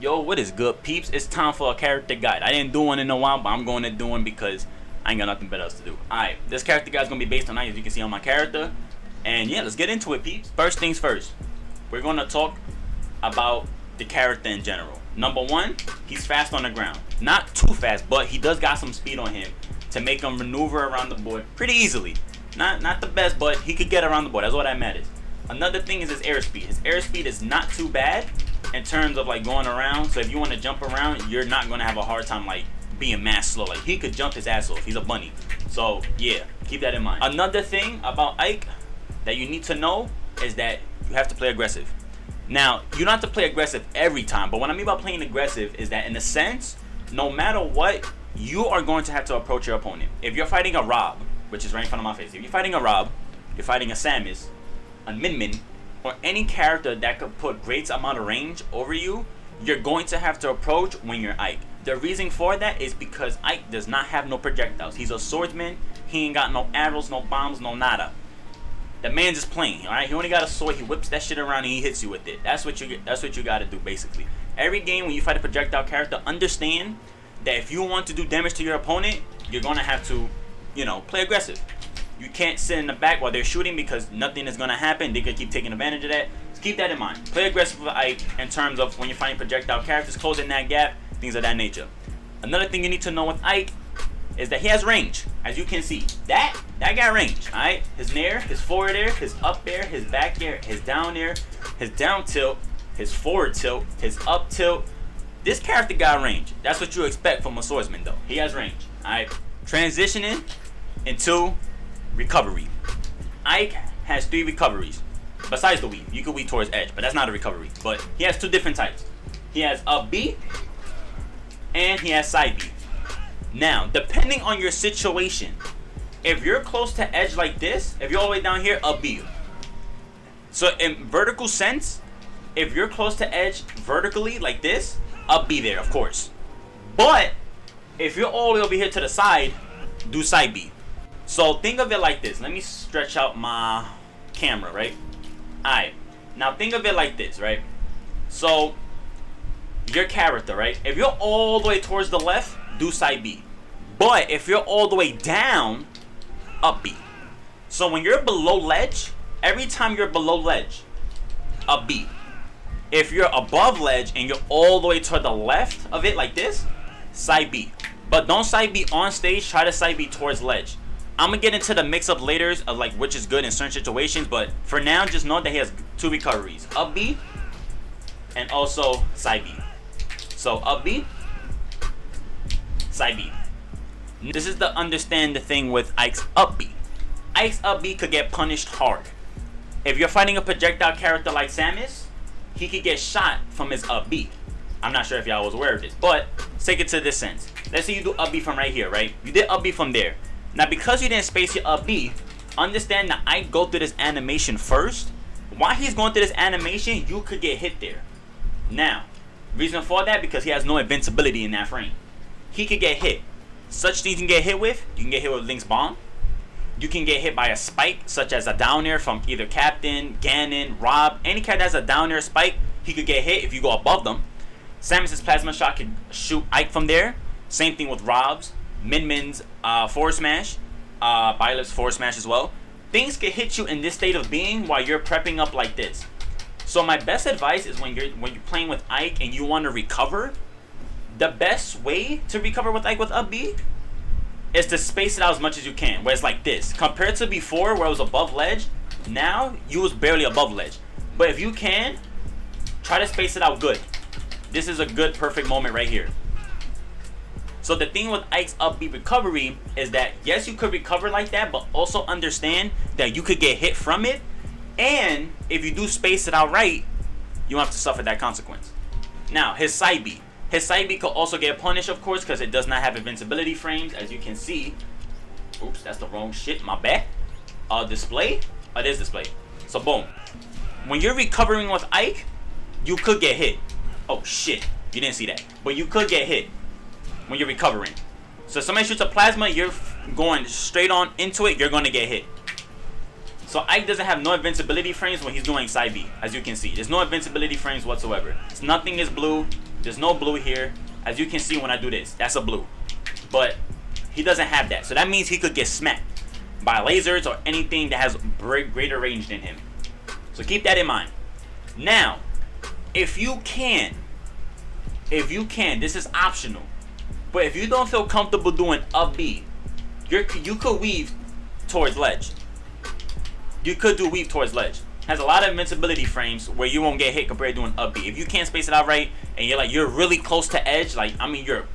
Yo, what is good, peeps? It's time for a character guide. I didn't do one in a while, but I'm going to do one because I ain't got nothing better else to do. Alright, this character guide is going to be based on Ike, as you can see on my character. And yeah, let's get into it, peeps. First things first, we're going to talk about the character in general. Number one, he's fast on the ground. Not too fast, but he does got some speed on him to make him maneuver around the board pretty easily. Not the best, but he could get around the board. That's what that matters. Another thing is his airspeed. His airspeed is not too bad in terms of like going around. So if you want to jump around, you're not going to have a hard time like being mass slow. Like he could jump his ass off. He's a bunny. So yeah, keep that in mind. Another thing about Ike that you need to know is that you have to play aggressive. Now, you don't have to play aggressive every time, but what I mean by playing aggressive is that in a sense, no matter what, you are going to have to approach your opponent. If you're fighting a Rob, which is right in front of my face, if you're fighting a Rob, you're fighting a Samus, a Min Min, or any character that could put great amount of range over you, you're going to have to approach when you're Ike. The reason for that is because Ike does not have no projectiles. He's a swordsman. He ain't got no arrows, no bombs, no nada. The man just playing, all right? He only got a sword. He whips that shit around and he hits you with it. That's what you got to do basically. Every game when you fight a projectile character, understand that if you want to do damage to your opponent, you're gonna have to, play aggressive. You can't sit in the back while they're shooting because nothing is gonna happen. They could keep taking advantage of that. Just keep that in mind. Play aggressive with Ike in terms of when you're fighting projectile characters, closing that gap, things of that nature. Another thing you need to know with Ike is that he has range. As you can see, that got range, alright? His nair, his forward air, his up air, his back air, his down tilt, his forward tilt, his up tilt. This character got range. That's what you expect from a swordsman though. He has range, alright? Transitioning into recovery. Ike has 3 recoveries. Besides the weave. You can weave towards edge, but that's not a recovery. But he has 2 different types. He has up B and he has side B. Now, depending on your situation, if you're close to edge like this, if you're all the way down here, up B. So in vertical sense, if you're close to edge vertically like this, up B there, of course. But if you're all the way over here to the side, do side B. So think of it like this. Let me stretch out my camera, right? Alright. Now think of it like this, right? So your character, right? If you're all the way towards the left, do side B. But if you're all the way down, up B. So when you're below ledge, every time you're below ledge, up B. If you're above ledge and you're all the way to the left of it like this, side B. But don't side B on stage, try to side B towards ledge. I'm gonna get into the mix-up later of like which is good in certain situations, but for now, just know that he has 2 recoveries. Up B and also side B. So up B, side B. This is the understand the thing with Ike's up B. Ike's up B could get punished hard. If you're fighting a projectile character like Samus, he could get shot from his up B. I'm not sure if y'all was aware of this, but take it to this sense. Let's say you do up B from right here, right? You did up B from there. Now because you didn't space your up B, understand that Ike go through this animation first. While he's going through this animation, you could get hit there. Now, reason for that, because he has no invincibility in that frame. He could get hit. Such things you can get hit with. You can get hit with Link's bomb. You can get hit by a spike, such as a down air from either Captain, Ganon, Rob. Any character that has a down air spike, he could get hit if you go above them. Samus's plasma shot can shoot Ike from there. Same thing with Rob's, Min Min's forward smash, Byleth's forward smash as well. Things can hit you in this state of being while you're prepping up like this. So my best advice is when you're playing with Ike and you want to recover, the best way to recover with Ike with up B is to space it out as much as you can, where it's like this. Compared to before where it was above ledge, now you was barely above ledge. But if you can, try to space it out good. This is a good perfect moment right here. So the thing with Ike's up B recovery is that yes, you could recover like that, but also understand that you could get hit from it. And if you do space it out right, you don't have to suffer that consequence. Now, his side B. His side B could also get punished, of course, because it does not have invincibility frames, as you can see. Oops, that's the wrong shit, my bad. Display? It is display. So, boom. When you're recovering with Ike, you could get hit. Oh, shit. You didn't see that. But you could get hit when you're recovering. So, if somebody shoots a plasma, you're going straight on into it, you're going to get hit. So Ike doesn't have no invincibility frames when he's doing side B, as you can see. There's no invincibility frames whatsoever. Nothing is blue. There's no blue here. As you can see when I do this, that's a blue. But he doesn't have that. So that means he could get smacked by lasers or anything that has greater range than him. So keep that in mind. Now, if you can, this is optional. But if you don't feel comfortable doing up B, you could weave towards ledge. You could do weave towards ledge. Has a lot of invincibility frames where you won't get hit compared to doing up B. If you can't space it out right and you're really close to edge, like I mean your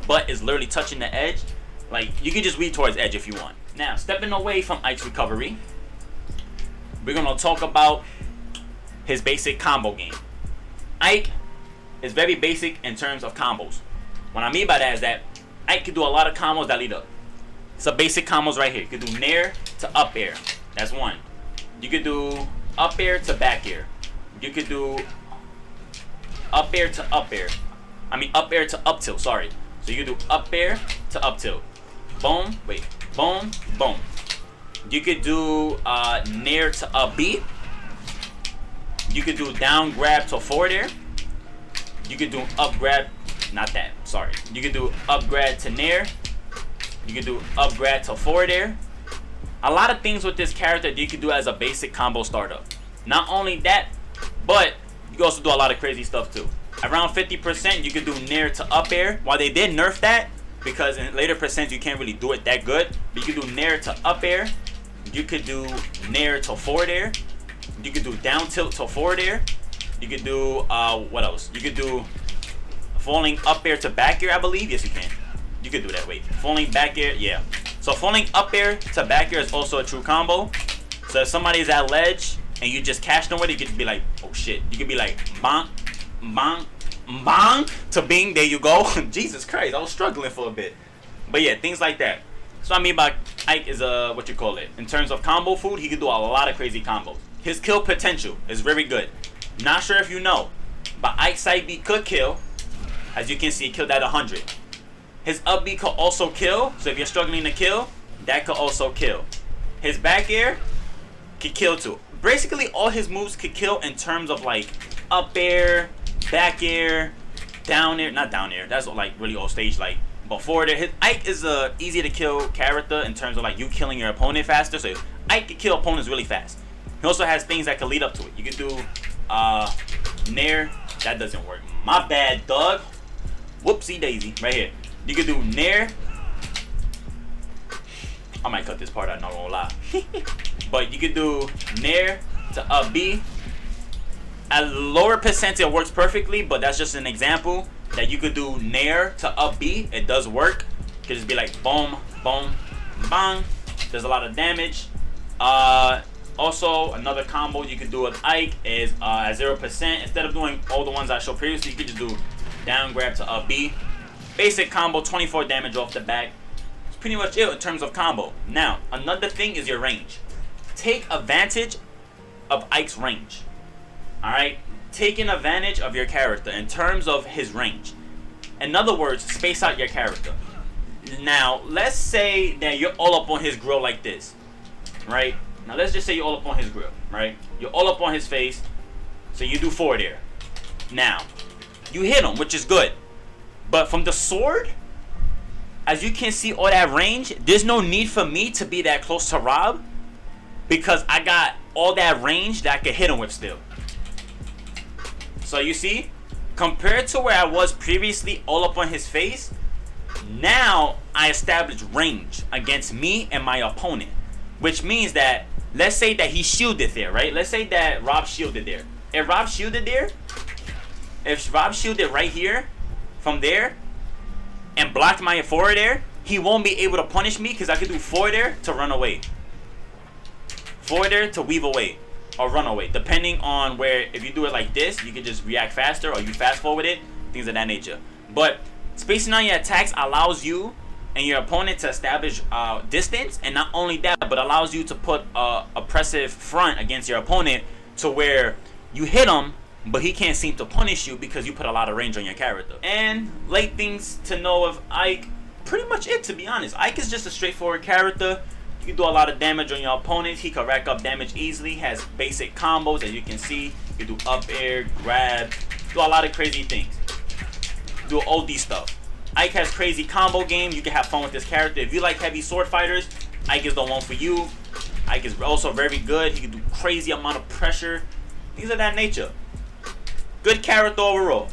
butt is literally touching the edge, like you can just weave towards edge if you want. Now, stepping away from Ike's recovery, we're gonna talk about his basic combo game. Ike is very basic in terms of combos. What I mean by that is that Ike can do a lot of combos that lead up. Some basic combos right here. You could do nair to up air. That's one. You could do up air to back air. You could do up air to up air. I mean up air to up tilt, sorry. So you could do up air to up tilt. Boom, wait, boom, boom. You could do nair to up B. You could do down grab to forward air. You could do up grab, not that, sorry. You could do up grab to nair. You could do up grab to forward air. A lot of things with this character that you can do as a basic combo startup. Not only that, but you can also do a lot of crazy stuff too. Around 50%, you could do nair to up air. While they did nerf that, because in later percents you can't really do it that good, but you could do nair to up air. You could do nair to forward air. You could do down tilt to forward air. You could do, what else? You could do falling up air to back air, I believe. Yes, you can. You could do that, wait. Falling back air, yeah. So falling up air to back air is also a true combo. So if somebody's at ledge and you just catch them with it, you could be like, oh shit. You could be like, bonk, bonk, bonk to bing, there you go. Jesus Christ, I was struggling for a bit. But yeah, things like that. So I mean by Ike is what you call it. In terms of combo food, he can do a lot of crazy combos. His kill potential is very good. Not sure if you know, but Ike's side B could kill. As you can see, he killed at 100. His up B could also kill, so if you're struggling to kill, that could also kill. His back air could kill too. Basically, all his moves could kill in terms of like up air, back air, down air, not down air. That's like really old stage like. But forward air, Ike is a easy to kill character in terms of like you killing your opponent faster. So Ike can kill opponents really fast. He also has things that can lead up to it. You can do nair. That doesn't work. My bad, dog. Whoopsie daisy. Right here. You can do nair. I might cut this part out, not gonna lie. But you can do nair to up B. At lower percent it works perfectly, but that's just an example that you could do nair to up B. It does work. You could just be like boom, boom, bang. There's a lot of damage. Also, another combo you could do with Ike is at 0%. Instead of doing all the ones I showed previously, you could just do down grab to up B. Basic combo, 24 damage off the back. It's pretty much it in terms of combo. Now, another thing is your range. Take advantage of Ike's range. Alright? Taking advantage of your character in terms of his range. In other words, space out your character. Now, let's say that you're all up on his grill like this. Right? Now, let's just say you're all up on his grill. Right? You're all up on his face. So you do forward air. Now, you hit him, which is good. But from the sword, as you can see all that range, there's no need for me to be that close to Rob. Because I got all that range that I could hit him with still. So you see, compared to where I was previously all up on his face, now I established range against me and my opponent. Which means that, let's say that he shielded there, right? Let's say that Rob shielded there. If Rob shielded right here, from there, and blocked my forward air, he won't be able to punish me because I could do forward air to run away. Forward air to weave away. Or run away. Depending on where, if you do it like this, you can just react faster or you fast forward it. Things of that nature. But spacing on your attacks allows you and your opponent to establish distance. And not only that, but allows you to put a oppressive front against your opponent to where you hit him, but he can't seem to punish you because you put a lot of range on your character. And late things to know of Ike, pretty much it, to be honest. Ike is just a straightforward character. You can do a lot of damage on your opponents. He can rack up damage easily. Has basic combos, as you can see. You can do up air, grab, do a lot of crazy things. do OD stuff. Ike has crazy combo game. You can have fun with this character. If you like heavy sword fighters, Ike is the one for you. Ike is also very good. He can do crazy amount of pressure. Things of that nature. Good character overall.